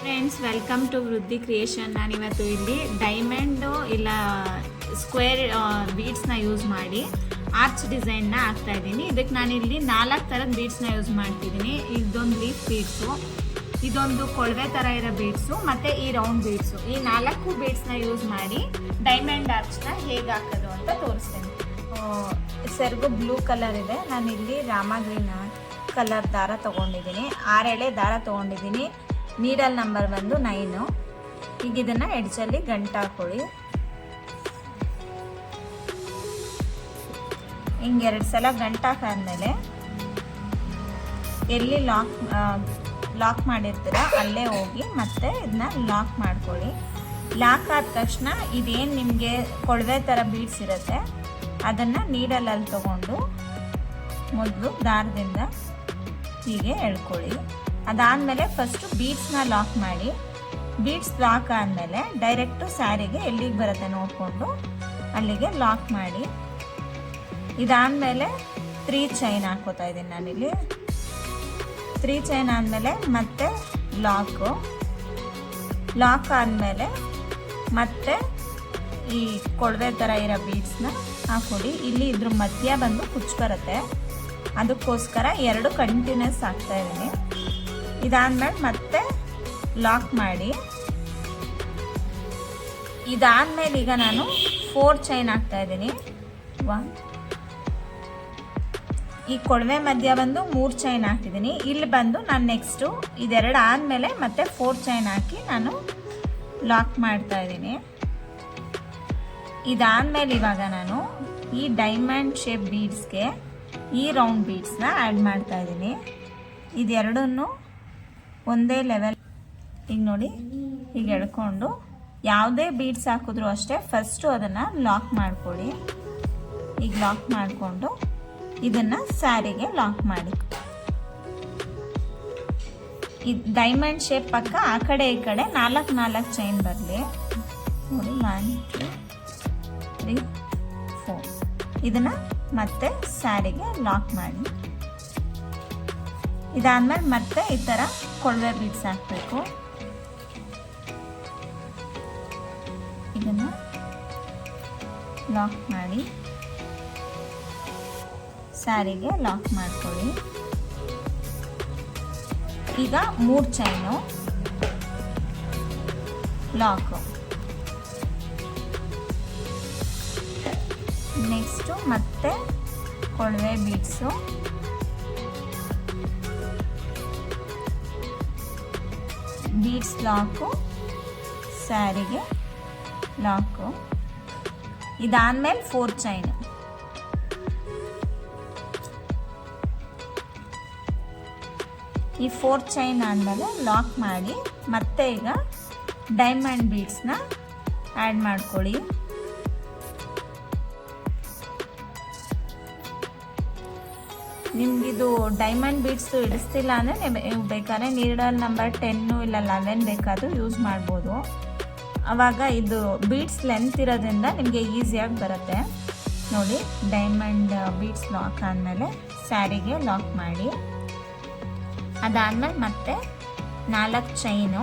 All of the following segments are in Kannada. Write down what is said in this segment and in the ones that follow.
ಫ್ರೆಂಡ್ಸ್, ವೆಲ್ಕಮ್ ಟು ವೃದ್ಧಿ ಕ್ರಿಯೇಷನ್. ನಾನಿವತ್ತು ಇಲ್ಲಿ ಡೈಮಂಡು ಇಲ್ಲ ಸ್ಕ್ವೇರ್ ಬೀಡ್ಸ್ನ ಯೂಸ್ ಮಾಡಿ ಆರ್ಚ್ ಡಿಸೈನ್ನ ಹಾಕ್ತಾ ಇದ್ದೀನಿ. ಇದಕ್ಕೆ ನಾನಿಲ್ಲಿ 4 ಥರದ ಬೀಡ್ಸ್ನ ಯೂಸ್ ಮಾಡ್ತಿದ್ದೀನಿ. ಇದೊಂದು ಲೀಫ್ ಬೀಡ್ಸು, ಇದೊಂದು ಕೊಳವೆ ಥರ ಇರೋ ಬೀಡ್ಸು, ಮತ್ತು ಈ ರೌಂಡ್ ಬೀಡ್ಸು. ಈ 4 ಬೀಡ್ಸ್ನ ಯೂಸ್ ಮಾಡಿ ಡೈಮಂಡ್ ಆರ್ಚ್ನ ಹೇಗೆ ಹಾಕೋದು ಅಂತ ತೋರಿಸ್ತೇನೆ. ಸೆರಗು ಬ್ಲೂ ಕಲರ್ ಇದೆ. ನಾನಿಲ್ಲಿ ರಾಮ ಗ್ರೀನ್ ಕಲರ್ ದಾರ ತೊಗೊಂಡಿದ್ದೀನಿ. 6 ಎಳೆ ದಾರ ತೊಗೊಂಡಿದ್ದೀನಿ. ನೀಡಲ್ ನಂಬರ್ ಬಂದು 9. ಈಗ ಇದನ್ನು ಎಡ್ಜಲ್ಲಿ ಗಂಟು ಹಾಕೊಳ್ಳಿ. ಹಿಂಗೆ 2 ಸಲ ಗಂಟು ಹಾಕಾದ್ಮೇಲೆ ಎಲ್ಲಿ ಲಾಕ್ ಮಾಡಿರ್ತೀರ ಅಲ್ಲೇ ಹೋಗಿ ಮತ್ತೆ ಇದನ್ನ ಲಾಕ್ ಮಾಡ್ಕೊಳ್ಳಿ. ಲಾಕ್ ಆದ ತಕ್ಷಣ ಇದೇನು ನಿಮಗೆ ಕೊಳವೆ ಥರ ಬೀಡ್ಸ್ ಇರುತ್ತೆ ಅದನ್ನು ನೀಡಲಲ್ಲಿ ತಗೊಂಡು ಮೊದಲು ದಾರದಿಂದ ಹೀಗೆ ಎಳ್ಕೊಳ್ಳಿ. ಅದಾದಮೇಲೆ ಫಸ್ಟು ಬೀಡ್ಸ್ನ ಲಾಕ್ ಮಾಡಿ. ಬೀಡ್ಸ್ ಲಾಕ್ ಆದಮೇಲೆ ಡೈರೆಕ್ಟು ಸ್ಯಾರಿಗೆ ಎಲ್ಲಿಗೆ ಬರುತ್ತೆ ನೋಡಿಕೊಂಡು ಅಲ್ಲಿಗೆ ಲಾಕ್ ಮಾಡಿ. ಇದಾದಮೇಲೆ 3 ಚೈನ್ ಹಾಕೋತಾ ಇದ್ದೀನಿ ನಾನಿಲ್ಲಿ. 3 ಚೈನ್ ಆದಮೇಲೆ ಮತ್ತೆ ಲಾಕ್ ಆದಮೇಲೆ ಮತ್ತೆ ಈ ಕೊಳವೆ ಥರ ಇರೋ ಬೀಡ್ಸ್ನ ಹಾಕೊಡಿ. ಇಲ್ಲಿ ಇದ್ರ ಮಧ್ಯ ಬಂದು ಕುಚ್ಚು ಬರುತ್ತೆ, ಅದಕ್ಕೋಸ್ಕರ 2 ಕಂಟಿನ್ಯೂಸ್ ಹಾಕ್ತಾ ಇದ್ದೀನಿ. ಇದಾದ್ಮೇಲೆ ಮತ್ತೆ ಲಾಕ್ ಮಾಡಿ. ಇದಾದ್ಮೇಲೆ ಈಗ ನಾನು 4 ಚೈನ್ ಹಾಕ್ತಾ ಇದ್ದೀನಿ. ಈ ಕೊಳವೆ ಮಧ್ಯ ಬಂದು 3 ಚೈನ್ ಹಾಕಿದ್ದೀನಿ. ಇಲ್ಲಿ ಬಂದು ನಾನು ನೆಕ್ಸ್ಟು ಇದೆರಡು ಆದಮೇಲೆ ಮತ್ತೆ 4 ಚೈನ್ ಹಾಕಿ ನಾನು ಲಾಕ್ ಮಾಡ್ತಾ ಇದ್ದೀನಿ. ಇದಾದ್ಮೇಲೆ ಇವಾಗ ನಾನು ಈ ಡೈಮಂಡ್ ಶೇಪ್ ಬೀಡ್ಸ್ಗೆ ಈ ರೌಂಡ್ ಬೀಡ್ಸ್ನ ಆ್ಯಡ್ ಮಾಡ್ತಾ ಇದ್ದೀನಿ. ಇದೆರಡನ್ನು ಒಂದೇ ಲೆವೆಲ್ ಈಗ ನೋಡಿ ಈಗ ಎಳ್ಕೊಂಡು ಯಾವುದೇ ಬೀಡ್ಸ್ ಹಾಕಿದ್ರು ಅಷ್ಟೇ ಫಸ್ಟು ಅದನ್ನು ಲಾಕ್ ಮಾಡ್ಕೊಳ್ಳಿ. ಈಗ ಲಾಕ್ ಮಾಡಿಕೊಂಡು ಇದನ್ನು ಸ್ಯಾರಿಗೆ ಲಾಕ್ ಮಾಡಿ. ಈ ಡೈಮಂಡ್ ಶೇಪ್ ಪಕ್ಕ ಆ ಕಡೆ ಈ ಕಡೆ 4 ಚೈನ್ ಬರಲಿ ನೋಡಿ. 1 2 3 4 ಇದನ್ನು ಮತ್ತೆ ಸ್ಯಾರಿಗೆ ಲಾಕ್ ಮಾಡಿ. ಇದಾದ್ಮೇಲೆ ಮತ್ತೆ ಈ ಥರ ಕೊಳವೆ ಬೀಡ್ಸ್ ಹಾಕಬೇಕು. ಇದನ್ನು ಲಾಕ್ ಮಾಡಿ ಸ್ಯಾರಿಗೆ ಲಾಕ್ ಮಾಡ್ಕೊಳ್ಳಿ. ಈಗ 3 ಚೈನು ಲಾಕು. ನೆಕ್ಸ್ಟು ಮತ್ತೆ ಕೊಳವೆ ಬೀಡ್ಸು, ಬೀಡ್ಸ್ ಲಾಕು, ಸ್ಯಾರಿಗೆ ಲಾಕು. ಇದಾದ್ಮೇಲೆ 4 ಚೈನ್. ಈ 4 ಚೈನ್ ಆದಮೇಲೆ ಲಾಕ್ ಮಾಡಿ ಮತ್ತೆ ಈಗ ಡೈಮಂಡ್ ಬೀಡ್ಸ್ನ ಆ್ಯಡ್ ಮಾಡ್ಕೊಳ್ಳಿ. ನಿಮಗಿದು ಡೈಮಂಡ್ ಬೀಡ್ಸು ಇಡಿಸ್ತಿಲ್ಲ ಅಂದರೆ ನೀವು ಬೇಕಾದ್ರೆ ನೀಡಲ್ ನಂಬರ್ 10 ಇಲ್ಲ 11 ಬೇಕಾದರೂ ಯೂಸ್ ಮಾಡ್ಬೋದು. ಆವಾಗ ಇದು ಬೀಡ್ಸ್ ಲೆಂತ್ ಇರೋದ್ರಿಂದ ನಿಮಗೆ ಈಸಿಯಾಗಿ ಬರುತ್ತೆ ನೋಡಿ. ಡೈಮಂಡ್ ಬೀಡ್ಸ್ ಲಾಕ್ ಆದಮೇಲೆ ಸ್ಯಾರಿಗೆ ಲಾಕ್ ಮಾಡಿ. ಅದಾದಮೇಲೆ ಮತ್ತೆ 4 ಚೈನು.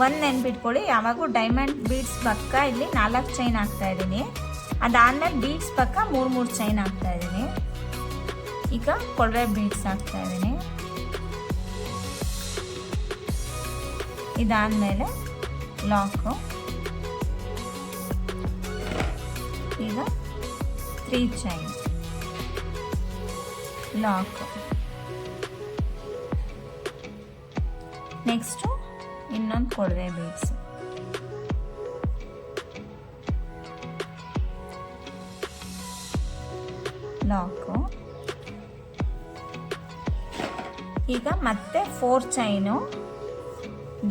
ಒಂದು ನೆನ್ಪಿಟ್ಕೊಳ್ಳಿ, ಯಾವಾಗೂ ಡೈಮಂಡ್ ಬೀಡ್ಸ್ ಪಕ್ಕ ಇಲ್ಲಿ 4 ಚೈನ್ ಹಾಕ್ತಾಯಿದ್ದೀನಿ. ಅದಾದಮೇಲೆ ಬೀಡ್ಸ್ ಪಕ್ಕ 3 ಚೈನ್ ಹಾಕ್ತಾಯಿದ್ದೀನಿ. ಈಗ ಕೊಳವೆ ಬೀಡ್ಸ್ ಹಾಕ್ತಾ ಇದ್ದೀನಿ. ಇದಾದಮೇಲೆ ಲಾಕು. ಈಗ 3 ಚೈನ್ ಲಾಕು. ನೆಕ್ಸ್ಟು ಇನ್ನೊಂದು ಕೊಳವೆ ಬೀಡ್ಸ್. ಲಾಕು. ಈಗ ಮತ್ತೆ 4 ಚೈನು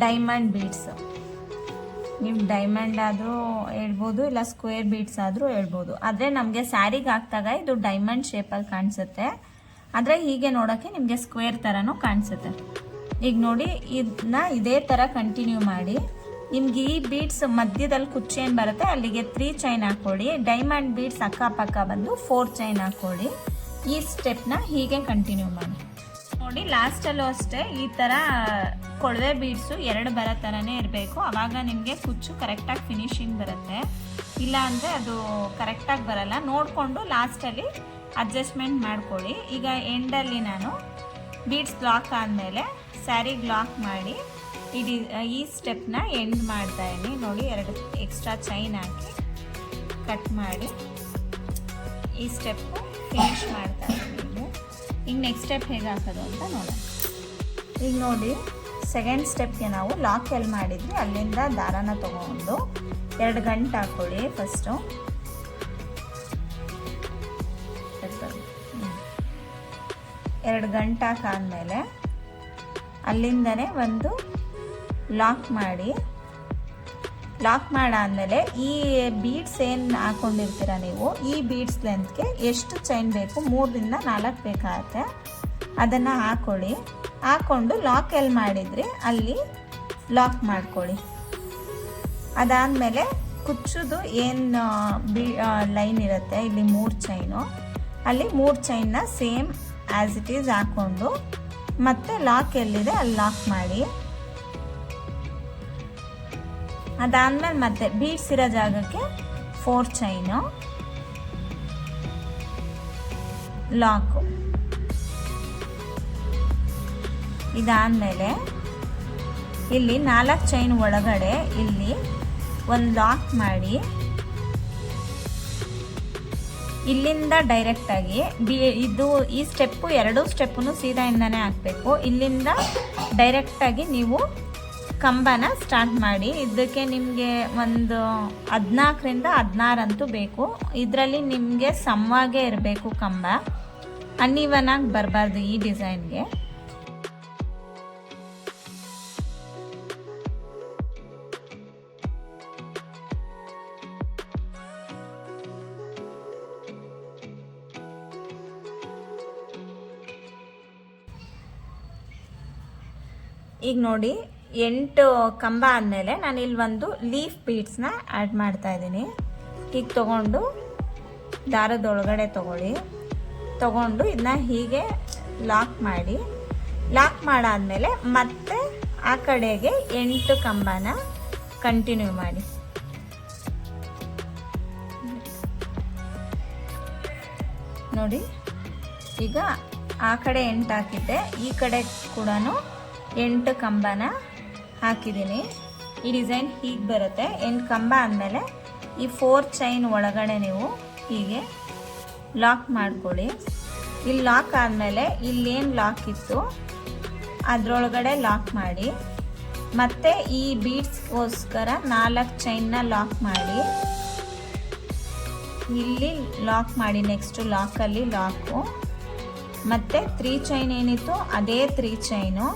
ಡೈಮಂಡ್ ಬೀಡ್ಸು. ನೀವು ಡೈಮಂಡ್ ಆದರೂ ಹೇಳ್ಬೋದು, ಇಲ್ಲ ಸ್ಕ್ವೇರ್ ಬೀಡ್ಸ್ ಆದರೂ ಹೇಳ್ಬೋದು. ಆದರೆ ನಮಗೆ ಸ್ಯಾರಿಗೆ ಹಾಕಿದಾಗ ಇದು ಡೈಮಂಡ್ ಶೇಪಲ್ಲಿ ಕಾಣಿಸುತ್ತೆ, ಆದರೆ ಹೀಗೆ ನೋಡೋಕ್ಕೆ ನಿಮಗೆ ಸ್ಕ್ವೇರ್ ಥರನೂ ಕಾಣಿಸುತ್ತೆ. ಈಗ ನೋಡಿ, ಇದನ್ನ ಇದೇ ಥರ ಕಂಟಿನ್ಯೂ ಮಾಡಿ. ನಿಮ್ಗೆ ಈ ಬೀಡ್ಸ್ ಮಧ್ಯದಲ್ಲಿ ಕುಚ್ಚೇನು ಬರುತ್ತೆ ಅಲ್ಲಿಗೆ 3 ಚೈನ್ ಹಾಕ್ಕೊಳ್ಳಿ. ಡೈಮಂಡ್ ಬೀಡ್ಸ್ ಅಕ್ಕಪಕ್ಕ ಬಂದು 4 ಚೈನ್ ಹಾಕ್ಕೊಳ್ಳಿ. ಈ ಸ್ಟೆಪ್ನ ಹೀಗೆ ಕಂಟಿನ್ಯೂ ಮಾಡಿ. ನೋಡಿ ಲಾಸ್ಟಲ್ಲೂ ಅಷ್ಟೇ ಈ ಥರ ಕೊಳವೆ ಬೀಡ್ಸು 2 ಬರೋ ಥರನೇ ಇರಬೇಕು. ಆವಾಗ ನಿಮಗೆ ಕುಚ್ಚು ಕರೆಕ್ಟಾಗಿ ಫಿನಿಶಿಂಗ್ ಬರುತ್ತೆ. ಇಲ್ಲ ಅಂದರೆ ಅದು ಕರೆಕ್ಟಾಗಿ ಬರಲ್ಲ. ನೋಡಿಕೊಂಡು ಲಾಸ್ಟಲ್ಲಿ ಅಡ್ಜಸ್ಟ್ಮೆಂಟ್ ಮಾಡ್ಕೊಳ್ಳಿ. ಈಗ ಎಂಡಲ್ಲಿ ನಾನು ಬೀಡ್ಸ್ ಲಾಕ್ ಆದಮೇಲೆ ಸ್ಯಾರಿಗೆ ಲಾಕ್ ಮಾಡಿ ಈ ಸ್ಟೆಪ್ನ ಎಂಡ್ ಮಾಡ್ತಾಯಿದ್ದೀನಿ. ನೋಡಿ 2 ಎಕ್ಸ್ಟ್ರಾ ಚೈನ್ ಹಾಕಿ ಕಟ್ ಮಾಡಿ ಈ ಸ್ಟೆಪ್ಪು ಫಿನಿಶ್ ಮಾಡ್ತಾ ಇದ್ದೀನಿ. ಈಗ ನೆಕ್ಸ್ಟ್ ಸ್ಟೆಪ್ ಹೇಗೆ ಹಾಕೋದು ಅಂತ ನೋಡೋಣ. ಈಗ ನೋಡಿ ಸೆಕೆಂಡ್ ಸ್ಟೆಪ್ಗೆ ನಾವು ಲಾಕ್ ಎಲ್ಲಿ ಮಾಡಿದ್ವಿ ಅಲ್ಲಿಂದ ದಾರಾನ ತೊಗೊಂಡು 2 ಗಂಟೆ ಹಾಕ್ಕೊಳ್ಳಿ. ಫಸ್ಟು 2 ಗಂಟೆ ಹಾಕಾದ್ಮೇಲೆ ಅಲ್ಲಿಂದನೇ ಒಂದು ಲಾಕ್ ಮಾಡಿ. ಲಾಕ್ ಮಾಡಾದ್ಮೇಲೆ ಈ ಬೀಡ್ಸ್ ಏನು ಹಾಕ್ಕೊಂಡಿರ್ತೀರ ನೀವು, ಈ ಬೀಡ್ಸ್ ಲೆಂತ್ಗೆ ಎಷ್ಟು ಚೈನ್ ಬೇಕು, 3ರಿಂದ 4 ಬೇಕಾಗುತ್ತೆ. ಅದನ್ನು ಹಾಕ್ಕೊಳ್ಳಿ. ಹಾಕ್ಕೊಂಡು ಲಾಕ್ ಎಲ್ಲಿ ಮಾಡಿದ್ರಿ ಅಲ್ಲಿ ಲಾಕ್ ಮಾಡ್ಕೊಳ್ಳಿ. ಅದಾದಮೇಲೆ ಕುಚ್ಚುದು ಏನು ಲೈನ್ ಇರುತ್ತೆ ಇಲ್ಲಿ 3 ಚೈನು, ಅಲ್ಲಿ 3 ಚೈನ್ನ ಸೇಮ್ ಆ್ಯಸ್ ಇಟ್ ಈಸ್ ಹಾಕ್ಕೊಂಡು ಮತ್ತೆ ಲಾಕ್ ಎಲ್ಲಿದೆ ಅಲ್ಲಿ ಲಾಕ್ ಮಾಡಿ. ಅದಾದಮೇಲೆ ಮತ್ತೆ ಬೀಡ್ಸ್ ಇರೋ ಜಾಗಕ್ಕೆ 4 ಚೈನು ಲಾಕು. ಇದಾದಮೇಲೆ ಇಲ್ಲಿ 4 ಚೈನ್ ಒಳಗಡೆ ಇಲ್ಲಿ ಒಂದು ಲಾಕ್ ಮಾಡಿ. ಇಲ್ಲಿಂದ ಡೈರೆಕ್ಟಾಗಿ ಇದು ಈ ಸ್ಟೆಪ್ಪು 2 ಸ್ಟೆಪ್ಪನ್ನು ಸೀದಾಯಿಂದನೇ ಹಾಕಬೇಕು. ಇಲ್ಲಿಂದ ಡೈರೆಕ್ಟಾಗಿ ನೀವು ಕಂಬನ ಸ್ಟಾರ್ಟ್ ಮಾಡಿ. ಇದಕ್ಕೆ ನಿಮಗೆ ಒಂದು 14ರಿಂದ 16 ಅಂತೂ ಬೇಕು. ಇದರಲ್ಲಿ ನಿಮಗೆ ಸಮವಾಗೇ ಇರಬೇಕು ಕಂಬ, ಅನ್ಇವನ್ ಆಗಿ ಬರಬಾರ್ದು ಈ ಡಿಸೈನ್ಗೆ. ಈಗ ನೋಡಿ 8 ಕಂಬ ಆದಮೇಲೆ ನಾನು ಇಲ್ಲಿ ಒಂದು ಲೀಫ್ ಬೀಡ್ಸ್ನ ಆ್ಯಡ್ ಮಾಡ್ತಾ ಇದ್ದೀನಿ. ಈಗ ತೊಗೊಂಡು ದಾರದೊಳಗಡೆ ತೊಗೊಂಡು ಇದನ್ನ ಹೀಗೆ ಲಾಕ್ ಮಾಡಿ. ಲಾಕ್ ಮಾಡಾದ್ಮೇಲೆ ಮತ್ತೆ ಆ ಕಡೆಗೆ 8 ಕಂಬನ ಕಂಟಿನ್ಯೂ ಮಾಡಿ. ನೋಡಿ ಈಗ ಆ ಕಡೆ 8 ಹಾಕಿದ್ದೆ, ಈ ಕಡೆ ಕೂಡ 8 ಕಂಬನ ಹಾಕಿದ್ದೀನಿ. ಈ ಡಿಸೈನ್ ಹೀಗೆ ಬರುತ್ತೆ. 8 ಕಂಬ ಆದಮೇಲೆ ಈ 4 ಚೈನ್ ಒಳಗಡೆ ನೀವು ಹೀಗೆ ಲಾಕ್ ಮಾಡ್ಕೊಳ್ಳಿ. ಇಲ್ಲಿ ಲಾಕ್ ಆದಮೇಲೆ ಇಲ್ಲೇನು ಲಾಕ್ ಇತ್ತು ಅದರೊಳಗಡೆ ಲಾಕ್ ಮಾಡಿ. ಮತ್ತು ಈ ಬೀಡ್ಸ್ಗೋಸ್ಕರ 4 ಚೈನ್ನ ಲಾಕ್ ಮಾಡಿ. ಇಲ್ಲಿ ಲಾಕ್ ಮಾಡಿ. ನೆಕ್ಸ್ಟು ಲಾಕಲ್ಲಿ ಲಾಕು. ಮತ್ತು 3 ಚೈನ್ ಏನಿತ್ತು ಅದೇ 3 ಚೈನು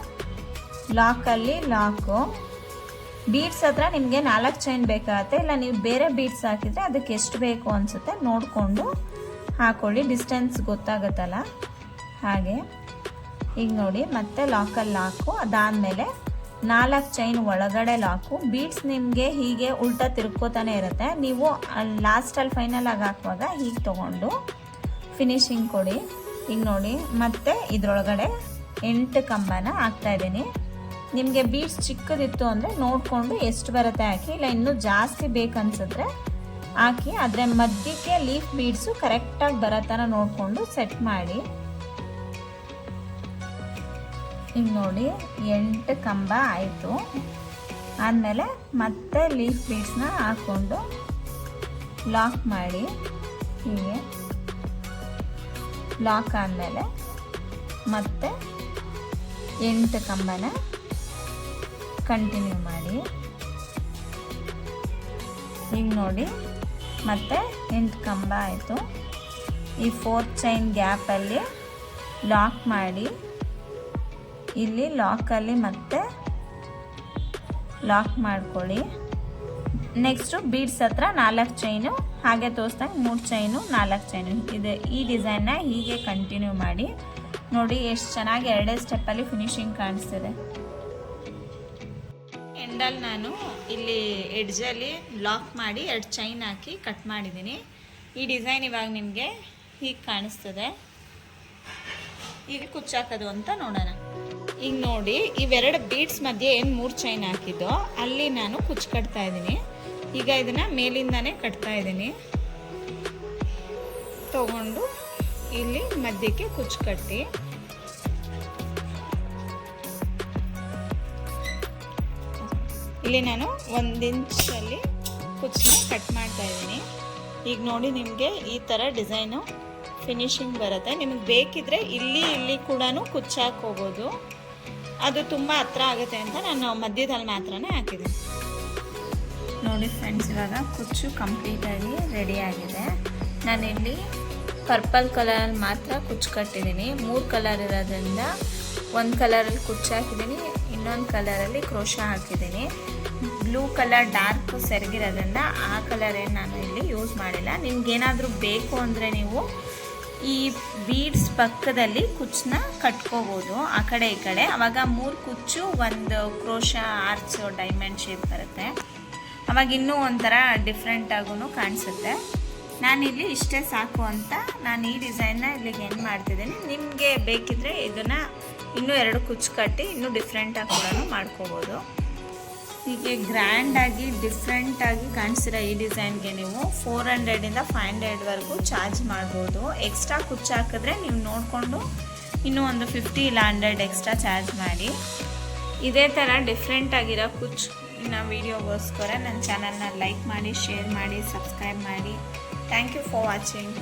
ಲಾಕಲ್ಲಿ ಲಾಕು. ಬೀಡ್ಸ್ ಹತ್ರ ನಿಮಗೆ 4 ಚೈನ್ ಬೇಕಾಗುತ್ತೆ. ಇಲ್ಲ ನೀವು ಬೇರೆ ಬೀಡ್ಸ್ ಹಾಕಿದರೆ ಅದಕ್ಕೆ ಎಷ್ಟು ಬೇಕು ಅನಿಸುತ್ತೆ ನೋಡಿಕೊಂಡು ಹಾಕೊಳ್ಳಿ, ಡಿಸ್ಟೆನ್ಸ್ ಗೊತ್ತಾಗುತ್ತಲ್ಲ ಹಾಗೆ. ಈಗ ನೋಡಿ ಮತ್ತೆ ಲಾಕಲ್ಲಿ ಲಾಕು. ಅದಾದಮೇಲೆ 4 ಚೈನ್ ಒಳಗಡೆ ಲಾಕು. ಬೀಡ್ಸ್ ನಿಮಗೆ ಹೀಗೆ ಉಲ್ಟಾ ತಿರ್ಕೋತಾನೆ ಇರುತ್ತೆ. ನೀವು ಲಾಸ್ಟಲ್ಲಿ ಫೈನಲ್ ಆಗಿ ಹಾಕುವಾಗ ಹೀಗೆ ತೊಗೊಂಡು ಫಿನಿಶಿಂಗ್ ಕೊಡಿ. ಈಗ ನೋಡಿ ಮತ್ತೆ ಇದರೊಳಗಡೆ 8 ಕಂಬನ ಹಾಕ್ತಾಯಿದ್ದೀನಿ. ನಿಮಗೆ ಬೀಡ್ಸ್ ಚಿಕ್ಕದಿತ್ತು ಅಂದರೆ ನೋಡಿಕೊಂಡು ಎಷ್ಟು ಬರುತ್ತೆ ಹಾಕಿ. ಇಲ್ಲ ಇನ್ನೂ ಜಾಸ್ತಿ ಬೇಕನ್ಸಿದ್ರೆ ಹಾಕಿ. ಅದರ ಮಧ್ಯಕ್ಕೆ ಲೀಫ್ ಬೀಡ್ಸು ಕರೆಕ್ಟಾಗಿ ಬರೋ ಥರ ನೋಡಿಕೊಂಡು ಸೆಟ್ ಮಾಡಿ. ಈಗ ನೋಡಿ 8 ಕಂಬ ಆಯಿತು. ಆದಮೇಲೆ ಮತ್ತೆ ಲೀಫ್ ಬೀಡ್ಸ್ನ ಹಾಕ್ಕೊಂಡು ಲಾಕ್ ಮಾಡಿ. ಹೀಗೆ ಲಾಕ್ ಆದಮೇಲೆ ಮತ್ತೆ 8 ಕಂಬನ ಕಂಟಿನ್ಯೂ ಮಾಡಿ. ಈಗ ನೋಡಿ ಮತ್ತೆ 8 ಕಂಬ ಆಯಿತು. ಈ 4 ಚೈನ್ ಗ್ಯಾಪಲ್ಲಿ ಲಾಕ್ ಮಾಡಿ. ಇಲ್ಲಿ ಲಾಕಲ್ಲಿ ಮತ್ತೆ ಲಾಕ್ ಮಾಡ್ಕೊಳ್ಳಿ. ನೆಕ್ಸ್ಟು ಬೀಡ್ಸ್ ಹತ್ರ 4 ಚೈನು ಹಾಗೆ ತೋರಿಸ್ದಂಗೆ 3 ಚೈನು 4 ಚೈನು ಇದೆ. ಈ ಡಿಸೈನ್ನ ಹೀಗೆ ಕಂಟಿನ್ಯೂ ಮಾಡಿ. ನೋಡಿ ಎಷ್ಟು ಚೆನ್ನಾಗಿ 2 ಸ್ಟೆಪ್ಪಲ್ಲಿ ಫಿನಿಶಿಂಗ್ ಕಾಣಿಸ್ತಿದೆ. ಎಂಡಲ್ಲಿ ನಾನು ಇಲ್ಲಿ ಎಡ್ಜಲ್ಲಿ ಲಾಕ್ ಮಾಡಿ 2 ಚೈನ್ ಹಾಕಿ ಕಟ್ ಮಾಡಿದ್ದೀನಿ. ಈ ಡಿಸೈನ್ ಇವಾಗ ನಿಮಗೆ ಹೀಗೆ ಕಾಣಿಸ್ತದೆ. ಈಗ ಕುಚ್ಚಾಕೋದು ಅಂತ ನೋಡೋಣ. ಈಗ ನೋಡಿ, ಇವೆರಡು ಬೀಡ್ಸ್ ಮಧ್ಯೆ ಏನು 3 ಚೈನ್ ಹಾಕಿದ್ದೋ ಅಲ್ಲಿ ನಾನು ಕುಚ್ಚು ಕಟ್ತಾ ಇದ್ದೀನಿ. ಈಗ ಇದನ್ನು ಮೇಲಿಂದಾನೇ ಕಟ್ತಾ ಇದ್ದೀನಿ. ತಗೊಂಡು ಇಲ್ಲಿ ಮಧ್ಯಕ್ಕೆ ಕುಚ್ಚು ಕಟ್ಟಿ ಇಲ್ಲಿ ನಾನು 1 ಇಂಚಲ್ಲಿ ಕುಚ್ಚನ್ನ ಕಟ್ ಮಾಡ್ತಾ ಇದ್ದೀನಿ. ಈಗ ನೋಡಿ, ನಿಮಗೆ ಈ ಥರ ಡಿಸೈನು ಫಿನಿಶಿಂಗ್ ಬರುತ್ತೆ. ನಿಮಗೆ ಬೇಕಿದ್ರೆ ಇಲ್ಲಿ ಕೂಡ ಕುಚ್ಚು ಹಾಕೋಬೋದು. ಅದು ತುಂಬ ಹತ್ರ ಆಗುತ್ತೆ ಅಂತ ನಾನು ಮಧ್ಯದಲ್ಲಿ ಮಾತ್ರನೇ ಹಾಕಿದ್ದೀನಿ. ನೋಡಿ ಫ್ರೆಂಡ್ಸ್, ಇವಾಗ ಕುಚ್ಚು ಕಂಪ್ಲೀಟಾಗಿ ರೆಡಿಯಾಗಿದೆ. ನಾನಿಲ್ಲಿ ಪರ್ಪಲ್ ಕಲರಲ್ಲಿ ಮಾತ್ರ ಕುಚ್ಚು ಕಟ್ಟಿದ್ದೀನಿ. 3 ಕಲರ್ ಇರೋದ್ರಿಂದ ಒಂದು ಕಲರಲ್ಲಿ ಕುಚ್ಚು ಹಾಕಿದ್ದೀನಿ, ಇನ್ನೊಂದು ಕಲರಲ್ಲಿ ಕ್ರೋಶ ಹಾಕಿದ್ದೀನಿ. ಬ್ಲೂ ಕಲರ್ ಡಾರ್ಕ್ ಸೆರಗಿರೋದ್ರಿಂದ ಆ ಕಲರ್ ಏನು ನಾನು ಇಲ್ಲಿ ಯೂಸ್ ಮಾಡಿಲ್ಲ. ನಿಮ್ಗೇನಾದರೂ ಬೇಕು ಅಂದರೆ ನೀವು ಈ ಬೀಡ್ಸ್ ಪಕ್ಕದಲ್ಲಿ ಕುಚ್ಚನ್ನ ಕಟ್ಕೋಬೋದು, ಆ ಕಡೆ ಈ ಕಡೆ. ಆವಾಗ 3 ಕುಚ್ಚು, 1 ಕ್ರೋಶ ಆರ್ಚ್ ಡೈಮಂಡ್ ಶೇಪ್ ಬರುತ್ತೆ. ಅವಾಗ ಇನ್ನೂ ಒಂಥರ ಡಿಫ್ರೆಂಟಾಗೂ ಕಾಣಿಸುತ್ತೆ. ನಾನಿಲ್ಲಿ ಇಷ್ಟೇ ಸಾಕು ಅಂತ ನಾನು ಈ ಡಿಸೈನ್ನ ಇಲ್ಲಿಗೆ ಏನು ಮಾಡ್ತಿದ್ದೀನಿ. ನಿಮಗೆ ಬೇಕಿದ್ರೆ ಇದನ್ನು ಇನ್ನೂ 2 ಕುಚ್ಚು ಕಟ್ಟಿ ಇನ್ನೂ ಡಿಫ್ರೆಂಟಾಗಿ ಕೂಡ ಮಾಡ್ಕೋಬೋದು. ಹೀಗೆ ಗ್ರ್ಯಾಂಡಾಗಿ ಡಿಫ್ರೆಂಟಾಗಿ ಕಾಣಿಸಿರೋ ಈ ಡಿಸೈನ್ಗೆ ನೀವು 400ಇಂದ 500ವರೆಗೂ ಚಾರ್ಜ್ ಮಾಡ್ಬೋದು. ಎಕ್ಸ್ಟ್ರಾ ಕುಚ್ಚು ಹಾಕಿದ್ರೆ ನೀವು ನೋಡಿಕೊಂಡು ಇನ್ನೂ ಒಂದು 50 ಇಲ್ಲ 100 ಎಕ್ಸ್ಟ್ರಾ ಚಾರ್ಜ್ ಮಾಡಿ. ಇದೇ ಥರ ಡಿಫ್ರೆಂಟಾಗಿರೋ ಕುಚ್ಚಿನ ವೀಡಿಯೋಗೋಸ್ಕರ ನನ್ನ ಚಾನಲ್ನ ಲೈಕ್ ಮಾಡಿ, ಶೇರ್ ಮಾಡಿ, ಸಬ್ಸ್ಕ್ರೈಬ್ ಮಾಡಿ. Thank you for watching.